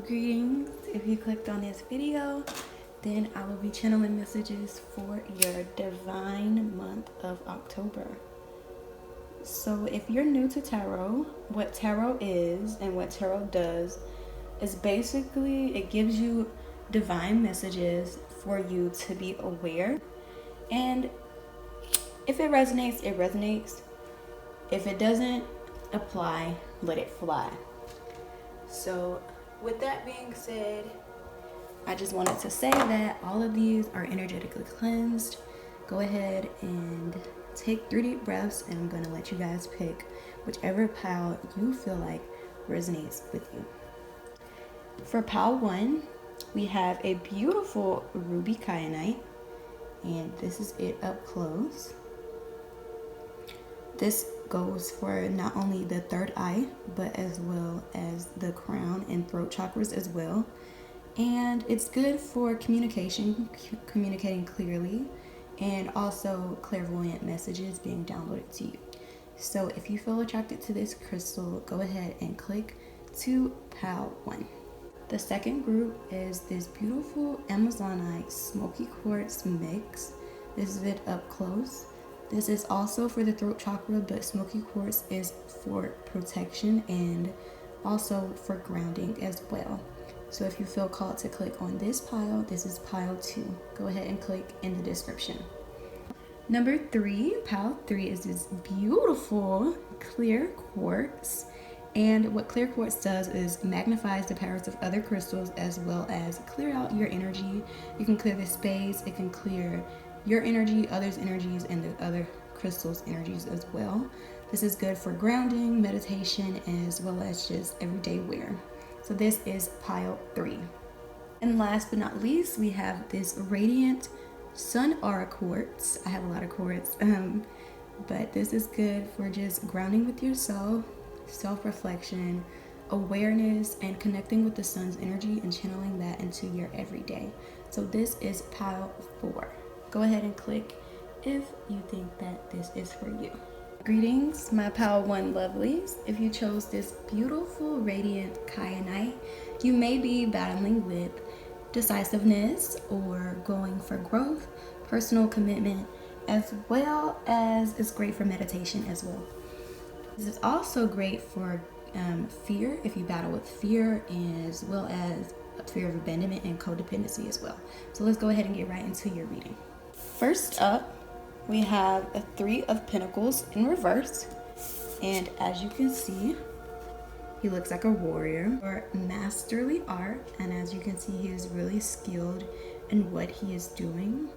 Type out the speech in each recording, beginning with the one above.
Greetings. If you clicked on this video, then I will be channeling messages for your divine month of October. So if you're new to tarot, what tarot is and what tarot does is basically it gives you divine messages for you to be aware. And if it resonates, it resonates. If it doesn't apply, let it fly. So with that being said, I just wanted to say that all of these are energetically cleansed. Go ahead and take 3 deep breaths, and I'm going to let you guys pick whichever pile you feel like resonates with you. For pile 1, we have a beautiful ruby kyanite, and this is it up close. This goes for not only the third eye, but as well as the crown and throat chakras as well. And it's good for communication, communicating clearly, and also clairvoyant messages being downloaded to you. So if you feel attracted to this crystal, go ahead and click to pile 1. The second group is this beautiful Amazonite smoky quartz mix. This is it up close. This is also for the throat chakra, but smoky quartz is for protection and also for grounding as well. So if you feel called to click on this pile, this is pile 2. Go ahead and click in the description. Number 3, pile 3 is this beautiful clear quartz. And what clear quartz does is magnifies the powers of other crystals as well as clear out your energy. You can clear the space, it can clear your energy, others' energies, and the other crystals' energies as well. This is good for grounding, meditation, as well as just everyday wear. So this is pile 3. And last but not least, we have this radiant sun aura quartz. I have a lot of quartz, but this is good for just grounding with yourself, self-reflection, awareness, and connecting with the sun's energy and channeling that into your everyday. So this is pile 4. Go ahead and click if you think that this is for you. Greetings, my pile 1 lovelies. If you chose this beautiful radiant kyanite, you may be battling with decisiveness or going for growth, personal commitment, as well as it's great for meditation as well. This is also great for fear, if you battle with fear, as well as fear of abandonment and codependency as well. So let's go ahead and get right into your reading. First up, we have a 3 of Pentacles in reverse, and as you can see, he looks like a warrior or masterly art, and as you can see, he is really skilled in what he is doing.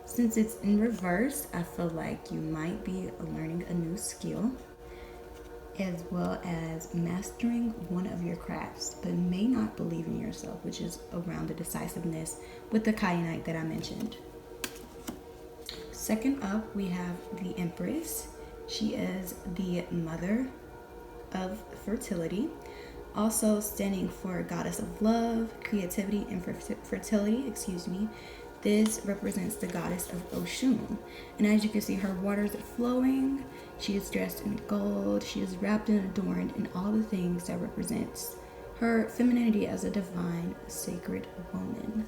Since it's in reverse, I feel like you might be learning a new skill as well as mastering one of your crafts, but may not believe in yourself, which is around the decisiveness with the kyanite that I mentioned. Second up, we have the Empress. She is the mother of fertility, also standing for goddess of love, creativity, and fertility, This represents the goddess of Oshun. And as you can see, her waters are flowing. She is dressed in gold. She is wrapped and adorned in all the things that represents her femininity as a divine, sacred woman.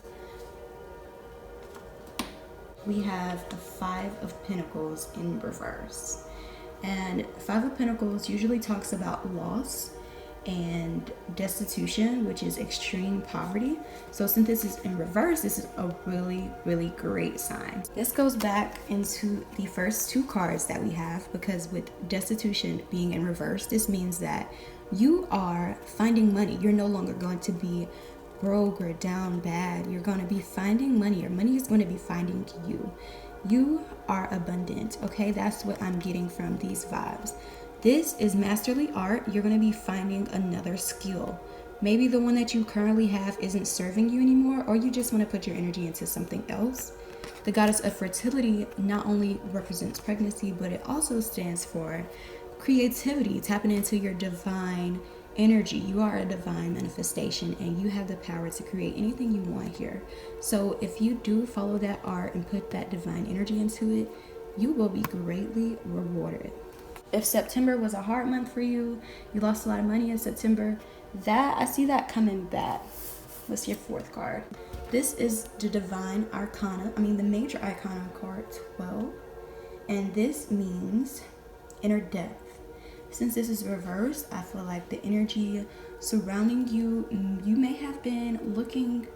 We have the 5 of Pentacles in reverse. And 5 of Pentacles usually talks about loss and destitution, which is extreme poverty. So since this is in reverse, this is a really, really great sign. This goes back into the first 2 cards that we have, because with destitution being in reverse, this means that you are finding money. You're no longer going to be broke or down bad. You're going to be finding money. Your money is going to be finding you. You are abundant, okay? That's what I'm getting from these vibes. This is masterly art. You're going to be finding another skill. Maybe the one that you currently have isn't serving you anymore, or you just want to put your energy into something else. The goddess of fertility not only represents pregnancy, but it also stands for creativity, tapping into your divine energy. You are a divine manifestation, and you have the power to create anything you want here. So if you do follow that art and put that divine energy into it, you will be greatly rewarded. If September was a hard month for you, you lost a lot of money in September, that I see that coming back. What's your fourth card? This is the Divine Arcana, the Major Arcana card 12. And this means inner depth. Since this is reversed, I feel like the energy surrounding you, you may have been looking.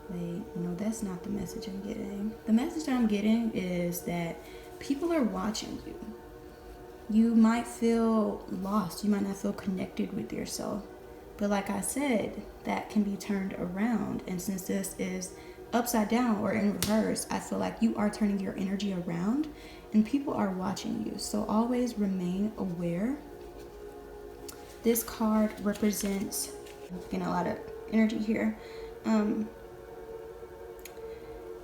Wait, no, that's not the message I'm getting. The message that I'm getting is that people are watching you. You might feel lost. You might not feel connected with yourself. But like I said, that can be turned around. And since this is upside down or in reverse, I feel like you are turning your energy around and people are watching you. So always remain aware. This card represents, getting a lot of energy here.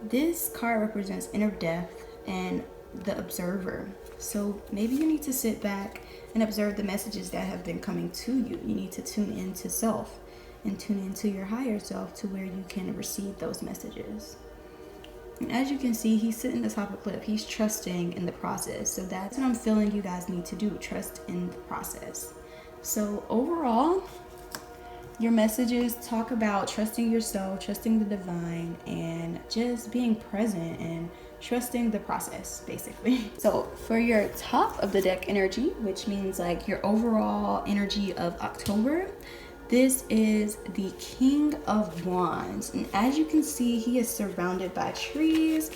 This card represents inner depth and the observer. So maybe you need to sit back and observe the messages that have been coming to you. You need to tune into self and tune into your higher self to where you can receive those messages. And as you can see, he's sitting atop a cliff. He's trusting in the process. So that's what I'm feeling you guys need to do. Trust in the process. So overall, your messages talk about trusting yourself, trusting the divine, and just being present and trusting the process, basically. So for your top of the deck energy, which means like your overall energy of October, this is the King of Wands. And as you can see, he is surrounded by trees,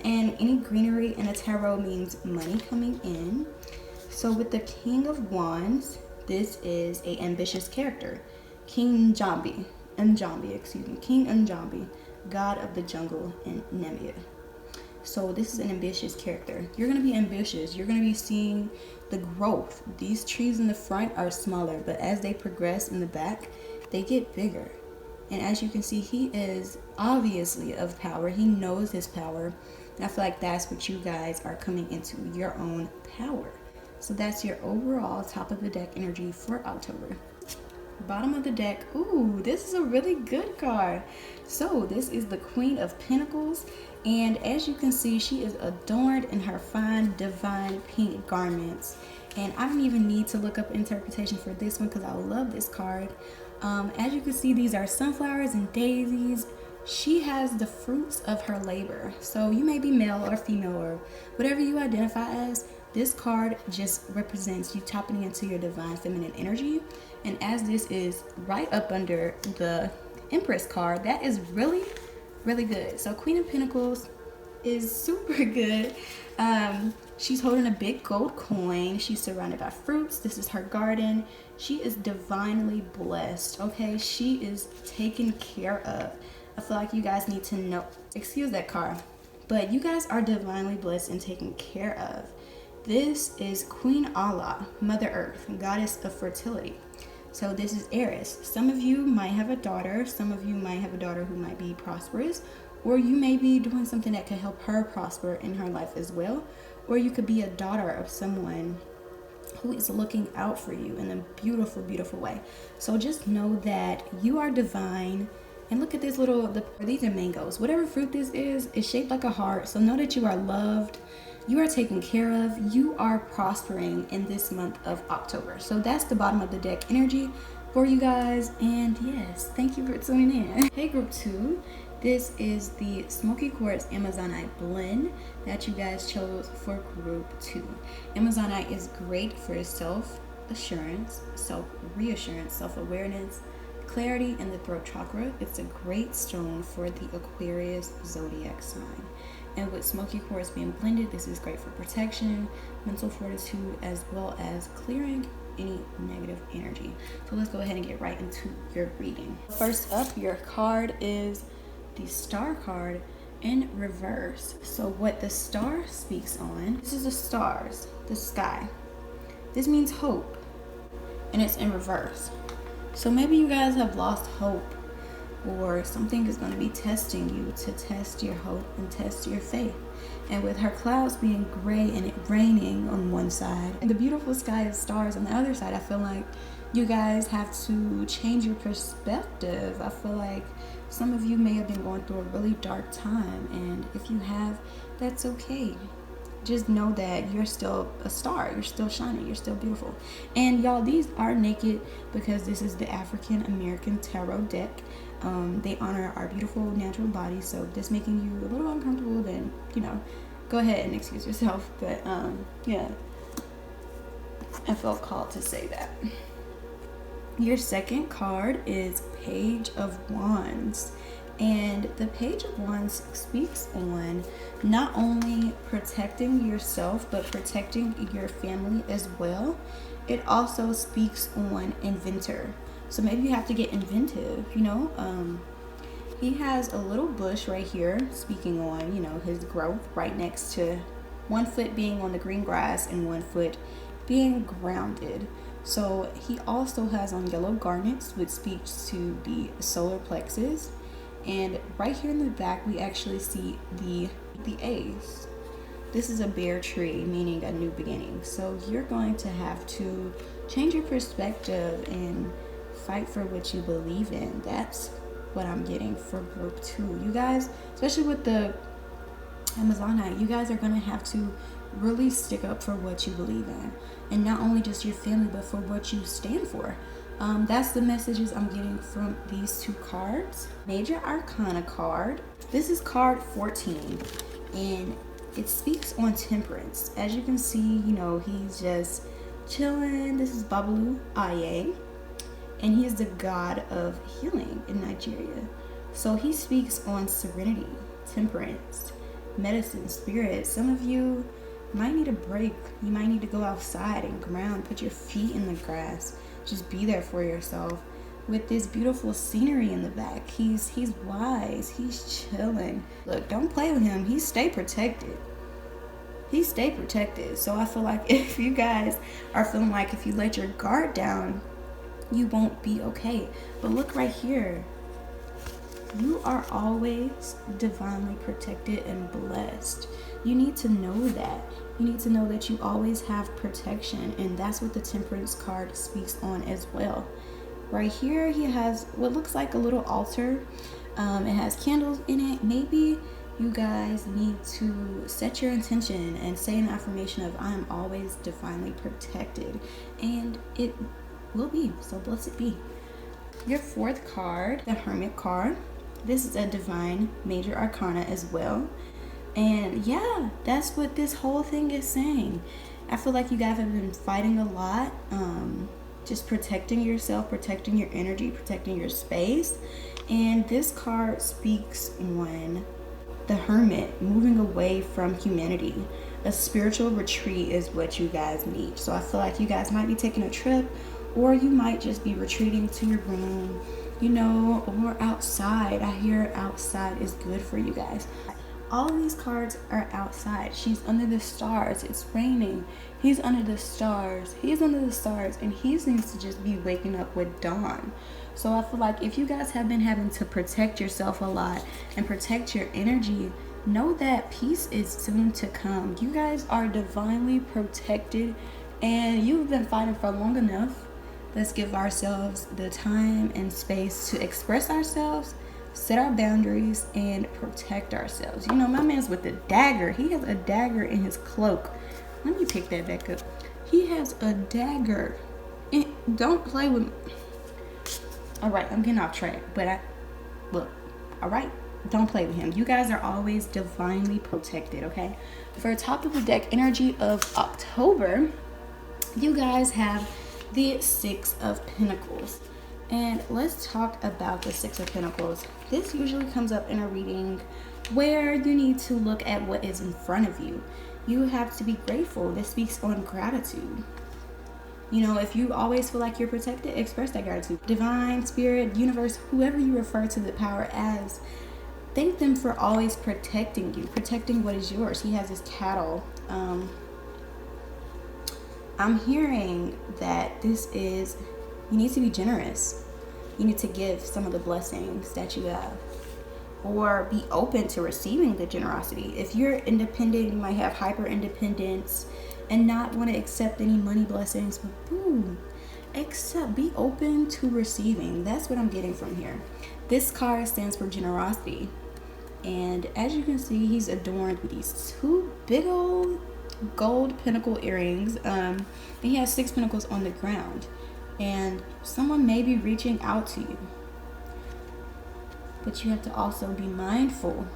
and any greenery in a tarot means money coming in. So with the King of Wands, this is a ambitious character. King King Njambi, god of the jungle in Namibia. So this is an ambitious character. You're going to be ambitious. You're going to be seeing the growth. These trees in the front are smaller, but as they progress in the back, they get bigger. And as you can see, he is obviously of power. He knows his power. And I feel like that's what you guys are coming into, your own power. So that's your overall top of the deck energy for October. Bottom of the deck, ooh, this is a really good card. So this is the Queen of Pentacles, and as you can see, she is adorned in her fine divine pink garments. And I don't even need to look up interpretation for this one because I love this card. As you can see, these are sunflowers and daisies. She has the fruits of her labor. So you may be male or female or whatever you identify as. This card just represents you tapping into your divine feminine energy. And as this is right up under the Empress card, that is really, really good. So Queen of Pentacles is super good. She's holding a big gold coin. She's surrounded by fruits. This is her garden. She is divinely blessed, okay? She is taken care of. I feel like you guys need to know, excuse that car, but you guys are divinely blessed and taken care of. This is Queen Allah, Mother Earth, goddess of fertility. So this is Aries. Some of you might have a daughter. Some of you might have a daughter who might be prosperous, or you may be doing something that can help her prosper in her life as well. Or you could be a daughter of someone who is looking out for you in a beautiful, beautiful way. So just know that you are divine. And look at this these are mangoes. Whatever fruit this is shaped like a heart. So know that you are loved. You are taken care of. You are prospering in this month of October. So that's the bottom of the deck energy for you guys. And yes, thank you for tuning in. Hey, group 2. This is the Smoky Quartz Amazonite blend that you guys chose for group 2. Amazonite is great for self-assurance, self-reassurance, self-awareness, clarity in the throat chakra. It's a great stone for the Aquarius zodiac sign. And with Smoky Quartz being blended, this is great for protection, mental fortitude, as well as clearing any negative energy. So let's go ahead and get right into your reading. First up, your card is the Star card in reverse. So what the star speaks on, this is the stars, the sky. This means hope, and it's in reverse. So maybe you guys have lost hope, or something is going to be testing you to test your hope and test your faith. And with her clouds being gray and it raining on one side and the beautiful sky of stars on the other side, I feel like you guys have to change your perspective. I feel like some of you may have been going through a really dark time, and if you have, that's okay. just know that you're still a star. You're still shining. You're still beautiful. And y'all, these are naked because this is the African American Tarot deck. They honor our beautiful natural bodies. So if this making you a little uncomfortable, then, you know, go ahead and excuse yourself. But yeah, I felt called to say that. Your second card is Page of Wands. And the Page of Wands speaks on not only protecting yourself, but protecting your family as well. It also speaks on inventor. So maybe you have to get inventive, you know. He has a little bush right here speaking on, you know, his growth right next to one foot being on the green grass and one foot being grounded. So he also has on yellow garnets, which speaks to the solar plexus. And right here in the back, we actually see the ace. This is a bare tree, meaning a new beginning. So you're going to have to change your perspective and fight for what you believe in. That's what I'm getting for group 2. You guys, especially with the Amazonite, you guys are going to have to really stick up for what you believe in. And not only just your family, but for what you stand for. That's the messages I'm getting from these 2 cards. Major Arcana card. This is card 14. And it speaks on temperance. As you can see, you know, he's just chilling. This is Babalu Aye. And he is the god of healing in Nigeria. So he speaks on serenity, temperance, medicine, spirit. Some of you might need a break. You might need to go outside and ground, put your feet in the grass. Just be there for yourself. With this beautiful scenery in the back, he's wise, he's chilling. Look, don't play with him. He stay protected. So I feel like if you guys are feeling like if you let your guard down, you won't be okay. But look right here. You are always divinely protected and blessed. You need to know that. You need to know that you always have protection, and that's what the Temperance card speaks on as well. Right here, he has what looks like a little altar. It has candles in it. Maybe you guys need to set your intention and say an affirmation of I am always divinely protected, and it will be. So blessed be. Your 4th card, the Hermit card. This is a divine major arcana as well. And yeah, that's what this whole thing is saying. I feel like you guys have been fighting a lot, just protecting yourself, protecting your energy, protecting your space. And this card speaks on the Hermit, moving away from humanity. A spiritual retreat is what you guys need. So I feel like you guys might be taking a trip, or you might just be retreating to your room, you know, or outside. I hear outside is good for you guys. All of these cards are outside. She's under the stars. It's raining. He's under the stars. He's under the stars. And he seems to just be waking up with dawn. So I feel like if you guys have been having to protect yourself a lot and protect your energy, know that peace is soon to come. You guys are divinely protected, and you've been fighting for long enough. Let's give ourselves the time and space to express ourselves, set our boundaries, and protect ourselves. You know, my man's with the dagger. He has a dagger in his cloak. Let me pick that back up. He has a dagger. And don't play with me. All right, I'm getting off track, but look, all right, don't play with him. You guys are always divinely protected, okay? For top of the deck energy of October, you guys have the 6 of Pentacles. And let's talk about the 6 of Pentacles. This usually comes up in a reading where you need to look at what is in front of you. You have to be grateful. This speaks on gratitude. You know, if you always feel like you're protected, express that gratitude. Divine, spirit, universe, whoever you refer to the power as, thank them for always protecting you, protecting what is yours. He has his cattle. I'm hearing that this is, you need to be generous. You need to give some of the blessings that you have, or be open to receiving the generosity. If you're independent, you might have hyper independence and not want to accept any money blessings, but boom, be open to receiving. That's what I'm getting from here. This card stands for generosity, and as you can see, he's adorned with these 2 big old gold pinnacle earrings. And he has 6 pinnacles on the ground. And someone may be reaching out to you. But you have to also be mindful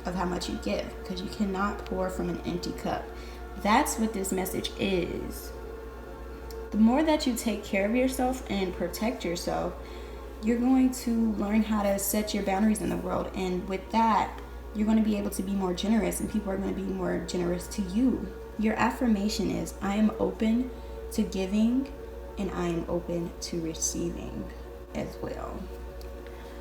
of how much you give, because you cannot pour from an empty cup. That's what this message is. The more that you take care of yourself and protect yourself, you're going to learn how to set your boundaries in the world. And with that, you're going to be able to be more generous, and people are going to be more generous to you. Your affirmation is, I am open to giving and I am open to receiving as well.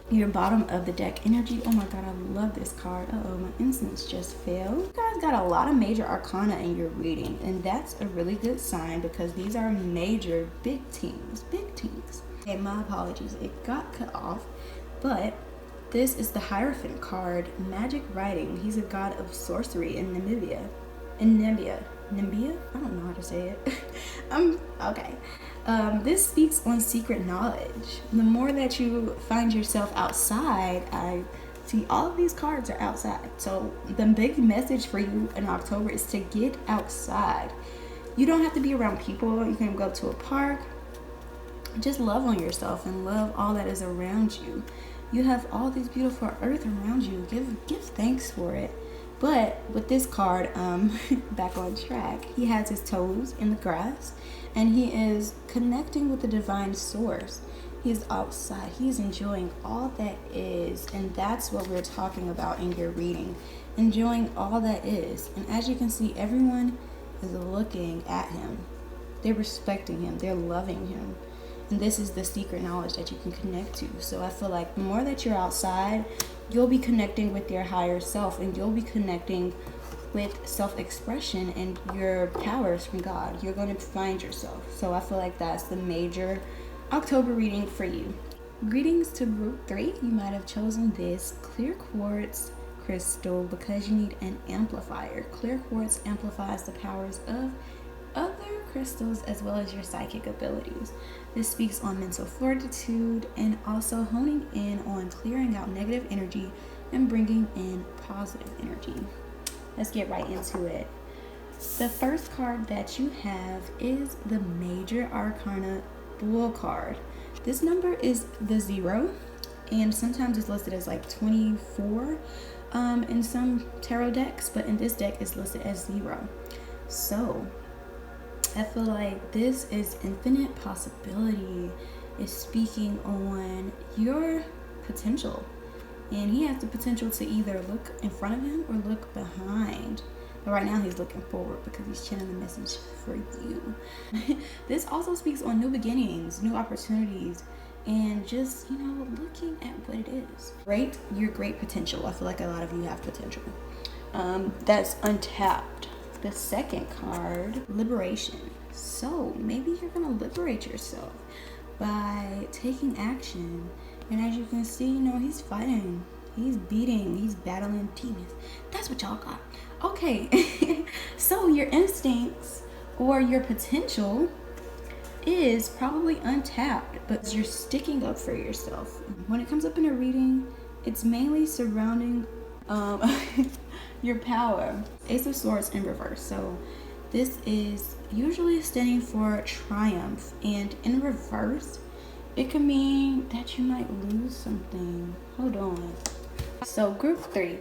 Your bottom of the deck energy. Oh my God, I love this card. Uh-oh, my incense just fell. You guys got a lot of major arcana in your reading, and that's a really good sign, because these are major big teams. Okay, my apologies, it got cut off, but this is the Hierophant card, magic writing. He's a god of sorcery in Namibia. Namibia? I don't know how to say it. Okay. This speaks on secret knowledge. The more that you find yourself outside, I see all of these cards are outside. So the big message for you in October is to get outside. You don't have to be around people. You can go to a park. Just love on yourself and love all that is around you. You have all this beautiful earth around you. Give thanks for it. But with this card, back on track, he has his toes in the grass, and he is connecting with the divine source. He's outside. He's enjoying all that is, and that's what we're talking about in your reading. Enjoying all that is. And as you can see, everyone is looking at him. They're respecting him. They're loving him. And this is the secret knowledge that you can connect to. So I feel like the more that you're outside, you'll be connecting with your higher self, and you'll be connecting with self-expression and your powers from God. You're going to find yourself. So I feel like that's the major October reading for you. Greetings to group 3. You might have chosen this clear quartz crystal because you need an amplifier. Clear quartz amplifies the powers of other crystals as well as your psychic abilities. This speaks on mental fortitude and also honing in on clearing out negative energy and bringing in positive energy. Let's get right into it. The first card that you have is the Major Arcana Bull card. This number is the 0, and sometimes it's listed as like 24 in some tarot decks, but in this deck it's listed as 0. So I feel like this is infinite possibility. Is speaking on your potential. And he has the potential to either look in front of him or look behind. But right now he's looking forward because he's channeling the message for you. This also speaks on new beginnings, new opportunities, and just, looking at what it is. Rate your great potential. I feel like a lot of you have potential. That's untapped. The second card, liberation. So maybe you're gonna liberate yourself by taking action. And as you can see, he's fighting, he's beating, he's battling demons. That's what y'all got. Okay. So your instincts or your potential is probably untapped, but you're sticking up for yourself. When it comes up in a reading, it's mainly surrounding your power. Ace of Swords in reverse. So this is usually standing for triumph, and in reverse it can mean that you might lose something. Hold on. So group 3,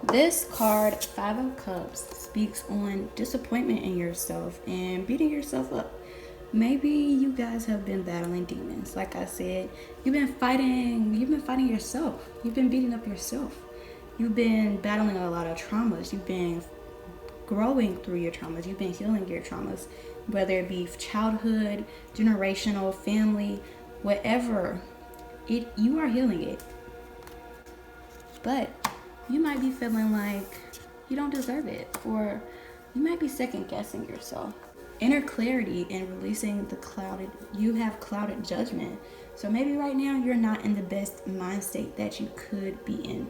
this card, 5 of Cups, speaks on disappointment in yourself and beating yourself up. Maybe you guys have been battling demons. Like I said, you've been fighting yourself. You've been beating up yourself. You've been battling a lot of traumas. You've been growing through your traumas. You've been healing your traumas, whether it be childhood, generational, family, whatever. You are healing it. But you might be feeling like you don't deserve it, or you might be second guessing yourself. Inner clarity and releasing you have clouded judgment. So maybe right now you're not in the best mind state that you could be in.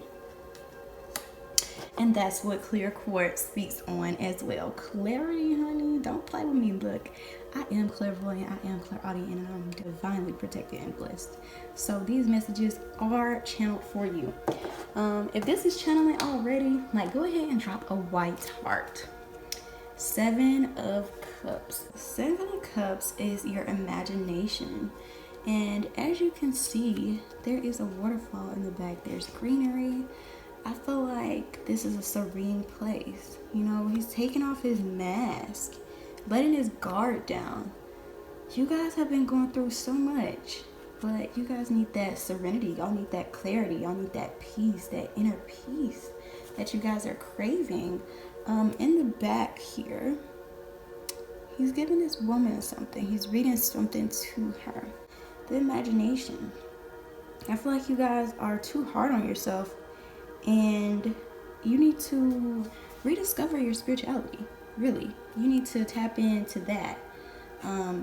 And that's what clear quartz speaks on as well. Clarity, honey. Don't play with me. Look, I am clairvoyant, I am clairaudient, and I'm divinely protected and blessed. So these messages are channeled for you. If this is channeling already, go ahead and drop a white heart. Seven of Cups. Seven of Cups is your imagination. And as you can see, there is a waterfall in the back. There's greenery. I feel like this is a serene place. You know, he's taking off his mask, letting his guard down. You guys have been going through so much, but you guys need that serenity. Y'all need that clarity. Y'all need that peace, that inner peace that you guys are craving. In the back here, he's giving this woman something. He's reading something to her. The imagination. I feel like you guys are too hard on yourself, and you need to rediscover your spirituality. Really, you need to tap into that.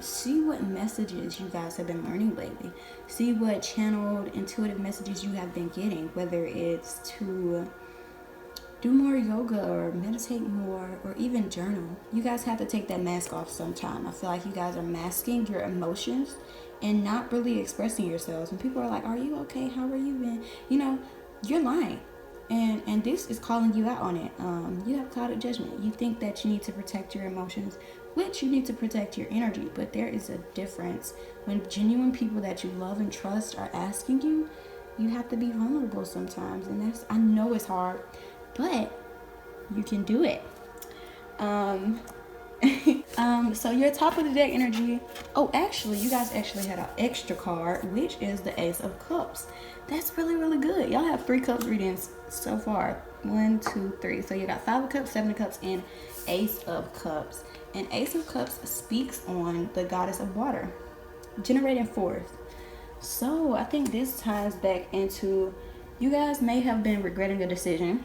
See what messages you guys have been learning lately. See what channeled intuitive messages you have been getting, whether it's to do more yoga or meditate more or even journal. You guys have to take that mask off sometime. I feel like you guys are masking your emotions and not really expressing yourselves. When people are like, are you okay? How are you been? You know, you're lying. And this is calling you out on it. You have clouded judgment. You think that you need to protect your emotions, which you need to protect your energy. But there is a difference. When genuine people that you love and trust are asking you, you have to be vulnerable sometimes. And that's, I know it's hard, but you can do it. So your top of the deck energy. Oh, actually, you guys actually had an extra card, which is the Ace of Cups. That's really, really good. Y'all have 3 cups readings so far. 1, 2, 3. So you got 5 of Cups, 7 of Cups, and Ace of Cups. And Ace of Cups speaks on the goddess of water, generating forth. So I think this ties back into, you guys may have been regretting a decision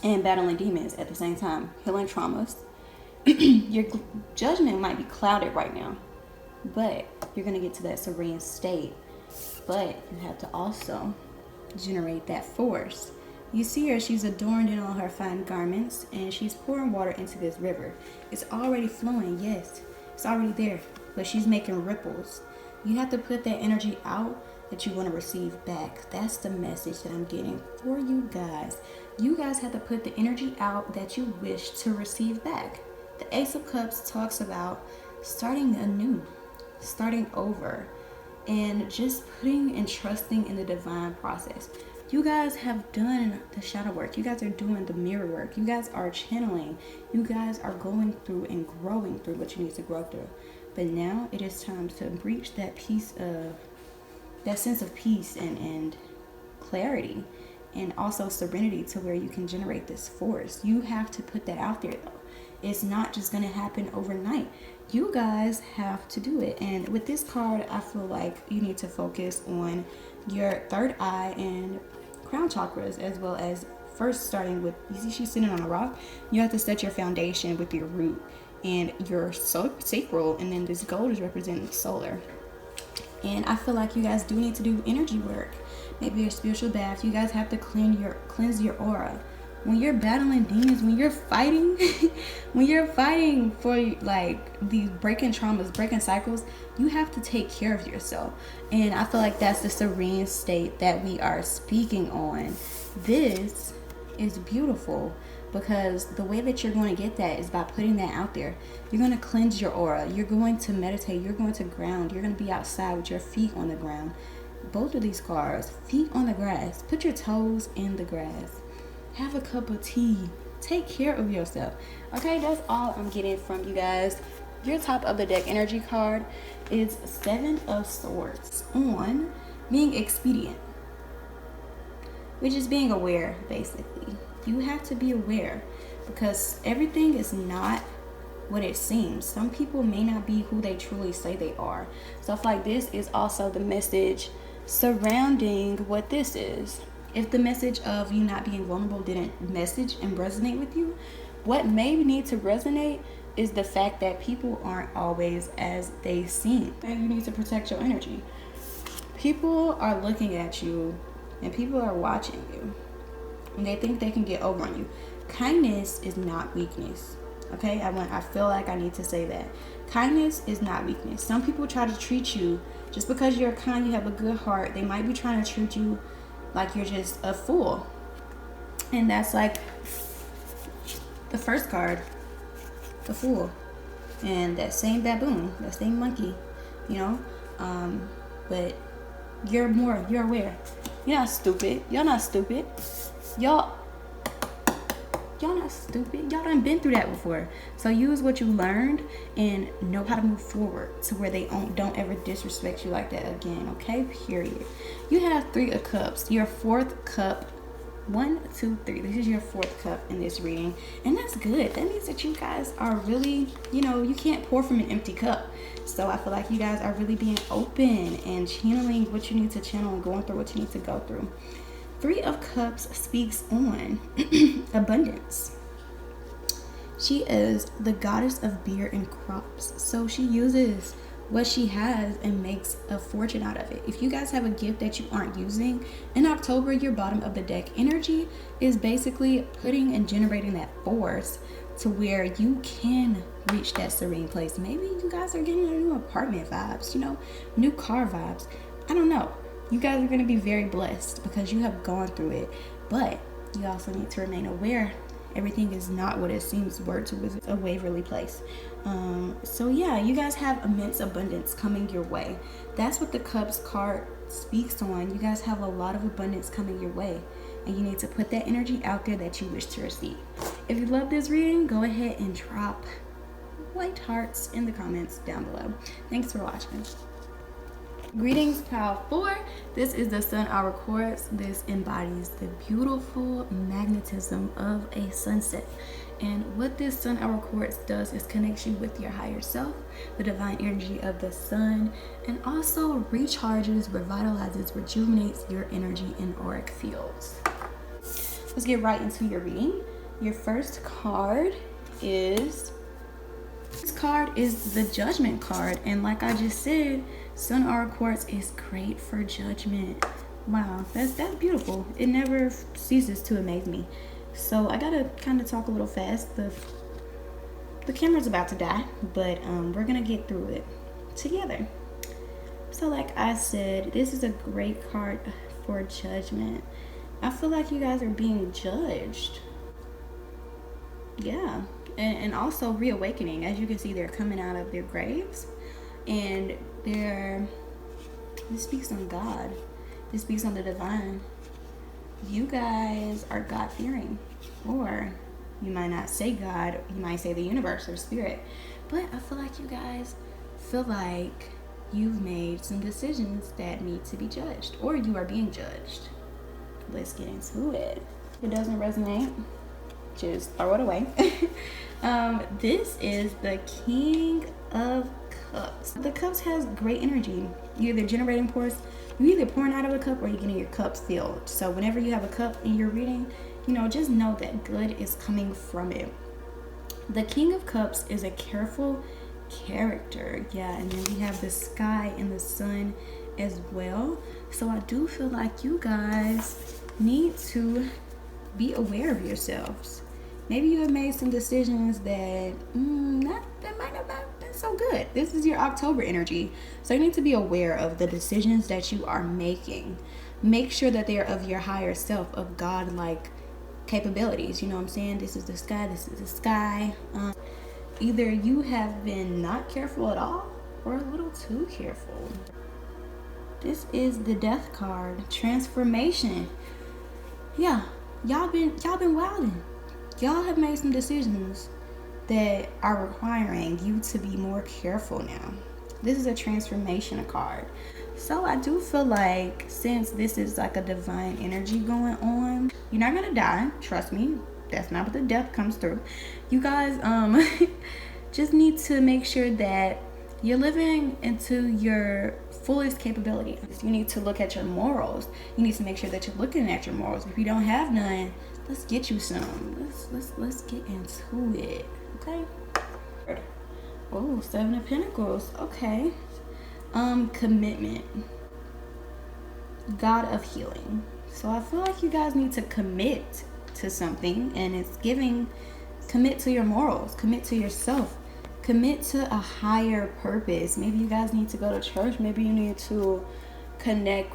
and battling demons at the same time, healing traumas. Your judgment might be clouded right now, but you're going to get to that serene state. But you have to also generate that force. You see her, she's adorned in all her fine garments, and she's pouring water into this river. It's already flowing, yes, it's already there, but she's making ripples. You have to put that energy out that you want to receive back. That's the message that I'm getting for you guys. You guys have to put the energy out that you wish to receive back. The Ace of Cups talks about starting anew, starting over, and just putting and trusting in the divine process. You guys have done the shadow work. You guys are doing the mirror work. You guys are channeling. You guys are going through and growing through what you need to grow through. But now it is time to reach that piece of, that sense of peace and clarity, and also serenity, to where you can generate this force. You have to put that out there though. It's not just going to happen overnight. You guys have to do it. And with this card, I feel like you need to focus on your third eye and crown chakras, as well as first starting with, you see she's sitting on a rock. You have to set your foundation with your root and your sacral, and then this gold is representing solar. And I feel like you guys do need to do energy work, maybe a spiritual bath. You guys have to cleanse your aura. When you're battling demons, when you're fighting, when you're fighting for like these breaking traumas, breaking cycles, you have to take care of yourself. And I feel like that's the serene state that we are speaking on. This is beautiful, because the way that you're going to get that is by putting that out there. You're going to cleanse your aura. You're going to meditate. You're going to ground. You're going to be outside with your feet on the ground. Both of these cards, feet on the grass. Put your toes in the grass. Have a cup of tea. Take care of yourself. Okay, that's all I'm getting from you guys. Your top of the deck energy card is 7 of Swords, on being expedient, which is being aware, basically. You have to be aware, because everything is not what it seems. Some people may not be who they truly say they are. Stuff like this is also the message surrounding what this is. If the message of you not being vulnerable didn't message and resonate with you, what may need to resonate is the fact that people aren't always as they seem, and you need to protect your energy. People are looking at you, and people are watching you, and they think they can get over on you. Kindness is not weakness. Okay, I feel like I need to say that. Kindness is not weakness. Some people try to treat you, just because you're kind, you have a good heart, they might be trying to treat you like you're just a fool. And that's like the first card. the Fool, and that same baboon, that same monkey, you know. But you're aware. You're not stupid. Y'all not stupid. Y'all not stupid. Y'all done been through that before. So use what you learned and know how to move forward to where they don't ever disrespect you like that again, okay? Period. You have 3 of Cups. Your 4th cup. 1, 2, 3. This is your 4th cup in this reading. And that's good. That means that you guys are really, you can't pour from an empty cup. So I feel like you guys are really being open and channeling what you need to channel and going through what you need to go through. 3 of Cups speaks on abundance. She is the goddess of beer and crops. So she uses what she has and makes a fortune out of it. If you guys have a gift that you aren't using, in October, your bottom of the deck energy is basically putting and generating that force to where you can reach that serene place. Maybe you guys are getting a new apartment vibes, new car vibes. I don't know. You guys are going to be very blessed because you have gone through it, but you also need to remain aware. Everything is not what it seems. Word to is a Waverly place. So yeah, you guys have immense abundance coming your way. That's what the Cups card speaks on. You guys have a lot of abundance coming your way, and you need to put that energy out there that you wish to receive. If you love this reading, go ahead and drop white hearts in the comments down below. Thanks for watching. Greetings, pile 4. This is the Sun Hour Quartz. This embodies the beautiful magnetism of a sunset. And what this Sun Hour Quartz does is connects you with your higher self, the divine energy of the sun, and also recharges, revitalizes, rejuvenates your energy in auric fields. Let's get right into your reading. Your first card is... This card is the Judgment card, and like I just said, Sun Hour Quartz is great for judgment. Wow, that's beautiful. It never ceases to amaze me. So I gotta kind of talk a little fast. The camera's about to die, but we're gonna get through it together. So like I said, this is a great card for judgment. I feel like you guys are being judged. Yeah. And also reawakening. As you can see, they're coming out of their graves, and this speaks on God. This speaks on the divine. You guys are God-fearing, or you might not say God, you might say the universe or spirit, but I feel like you guys feel like you've made some decisions that need to be judged, or you are being judged. Let's get into it. If it doesn't resonate, just throw it away. This is the King of Cups. The Cups has great energy. You're either generating pores, you're either pouring out of a cup, or you're getting your cups filled. So whenever you have a cup in your reading, just know that good is coming from it. The King of Cups is a careful character. Yeah, and then we have the sky and the sun as well. So I do feel like you guys need to be aware of yourselves. Maybe you have made some decisions that might not have been so good. This is your October energy. So you need to be aware of the decisions that you are making. Make sure that they are of your higher self, of God-like capabilities. You know what I'm saying? This is the sky. This is the sky. Either you have been not careful at all, or a little too careful. This is the Death card. Transformation. Yeah, y'all been wilding. Y'all have made some decisions that are requiring you to be more careful now. This is a transformation card. So I do feel like, since this is like a divine energy going on, you're not gonna die. Trust me, that's not what the death comes through. You guys just need to make sure that you're living into your fullest capability. You need to look at your morals. You need to make sure that you're looking at your morals. If you don't have none, let's get you some. Let's get into it. Okay. Oh, 7 of Pentacles. Okay. Commitment. God of healing. So I feel like you guys need to commit to something, and it's commit to your morals, commit to yourself, commit to a higher purpose. Maybe you guys need to go to church. Maybe you need to connect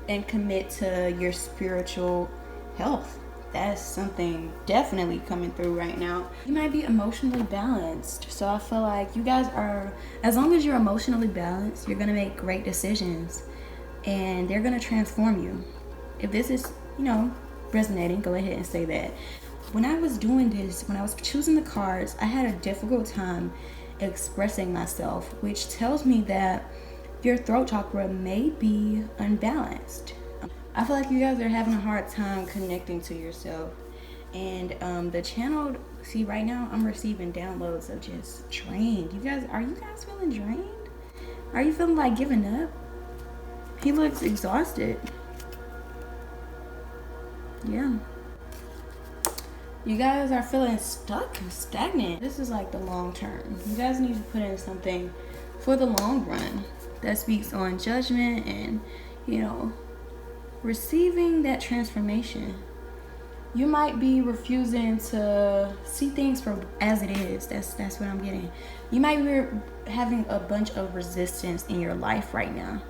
and commit to your spiritual health. that's something definitely coming through right now. You might be emotionally balanced. So I feel like you guys are, as long as you're emotionally balanced, you're going to make great decisions and they're going to transform you. If this is, resonating, go ahead and say that. When I was doing this, when I was choosing the cards, I had a difficult time expressing myself, which tells me that your throat chakra may be unbalanced. I feel like you guys are having a hard time connecting to yourself. And the channel, see right now, I'm receiving downloads of just drained. Are you guys feeling drained? Are you feeling like giving up? He looks exhausted. Yeah. You guys are feeling stuck and stagnant. This is like the long term. You guys need to put in something for the long run that speaks on judgment and, receiving that transformation. You might be refusing to see things for as it is. That's what I'm getting. You might be having a bunch of resistance in your life right now.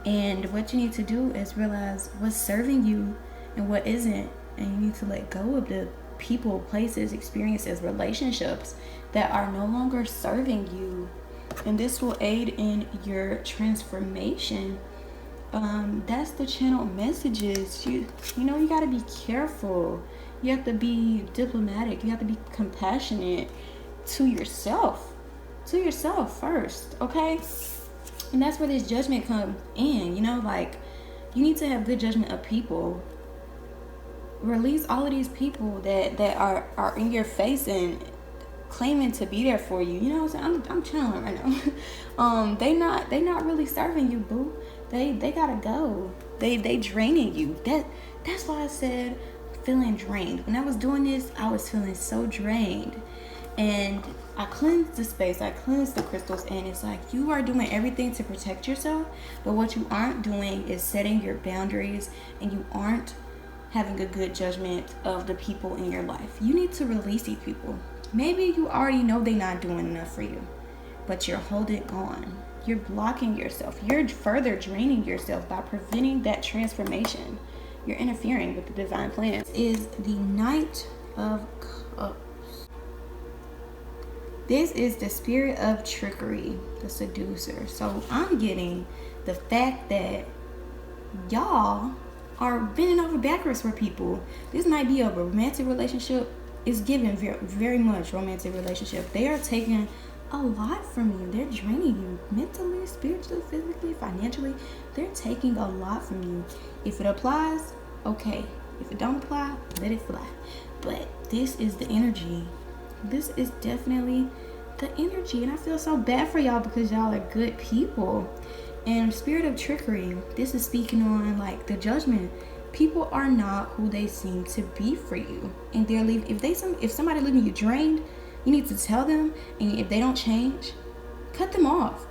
And what you need to do is realize what's serving you and what isn't. And you need to let go of the people, places, experiences, relationships that are no longer serving you. And this will aid in your transformation. That's the channel messages. You got to be careful. You have to be diplomatic. You have to be compassionate to yourself first, okay? And that's where this judgment comes in. You need to have good judgment of people. Release all of these people that are in your face and claiming to be there for you. You know what I'm saying? I'm channeling right now. They not really serving you, boo. They gotta go. They draining you. That's why I said feeling drained. When I was doing this, I was feeling so drained. And I cleansed the space, I cleansed the crystals, and it's like you are doing everything to protect yourself, but what you aren't doing is setting your boundaries, and you aren't having a good judgment of the people in your life. You need to release these people. Maybe you already know they're not doing enough for you, but you're holding on. You're blocking yourself. You're further draining yourself by preventing that transformation. You're interfering with the divine plan. This is the Knight of Cups. This is the spirit of trickery, the seducer. So I'm getting the fact that y'all are bending over backwards for people. This might be a romantic relationship. It's given very, very much romantic relationship. They are taking a lot from you. They're draining you mentally, spiritually, physically, financially. They're taking a lot from you. If it applies, okay. If it don't apply, let it fly. But this is the energy. This is definitely the energy. And I feel so bad for y'all because y'all are good people. And spirit of trickery, this is speaking on like the judgment. People are not who they seem to be for you, and they're leaving. If somebody leaving you drained, you need to tell them. And if they don't change, cut them off.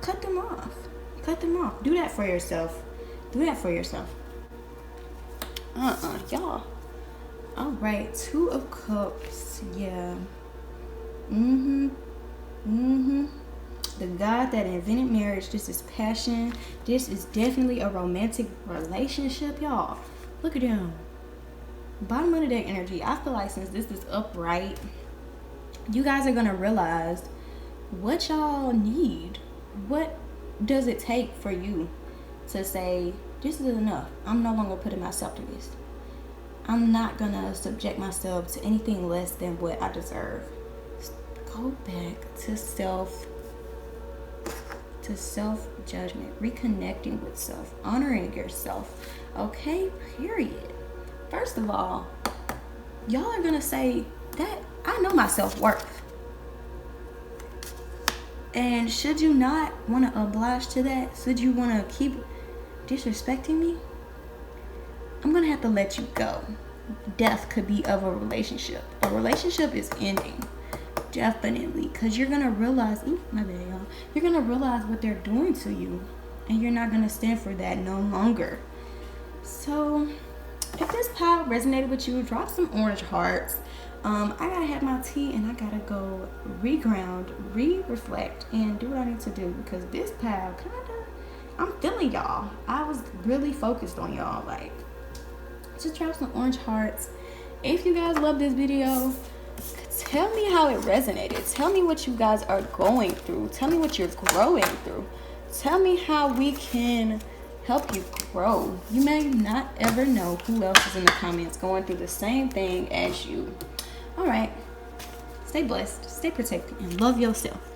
Cut them off. Cut them off. Do that for yourself. Do that for yourself. Y'all. All right, 2 of Cups. Yeah. The God that invented marriage. This is passion. This is definitely a romantic relationship, y'all. Look at him. Bottom of the deck energy. I feel like since this is upright, you guys are going to realize what y'all need. What does it take for you to say, this is enough. I'm no longer putting myself through this. I'm not going to subject myself to anything less than what I deserve. Go back to self-judgment, reconnecting with self, honoring yourself. Okay, period. First of all, y'all are gonna say that I know my self-worth. And should you not want to oblige to that, should you want to keep disrespecting me, I'm gonna have to let you go. Death could be of a relationship. A relationship is ending. Definitely, because you're gonna realize, my bad, y'all. You're gonna realize what they're doing to you, and you're not gonna stand for that no longer. So, if this pile resonated with you, drop some orange hearts. I gotta have my tea, and I gotta go reground, reflect, and do what I need to do because this pile I'm feeling y'all. I was really focused on y'all, like just drop some orange hearts. If you guys love this video, tell me how it resonated. Tell me what you guys are going through. Tell me what you're growing through. Tell me how we can help you grow. You may not ever know who else is in the comments going through the same thing as you. All right. Stay blessed, stay protected, and love yourself.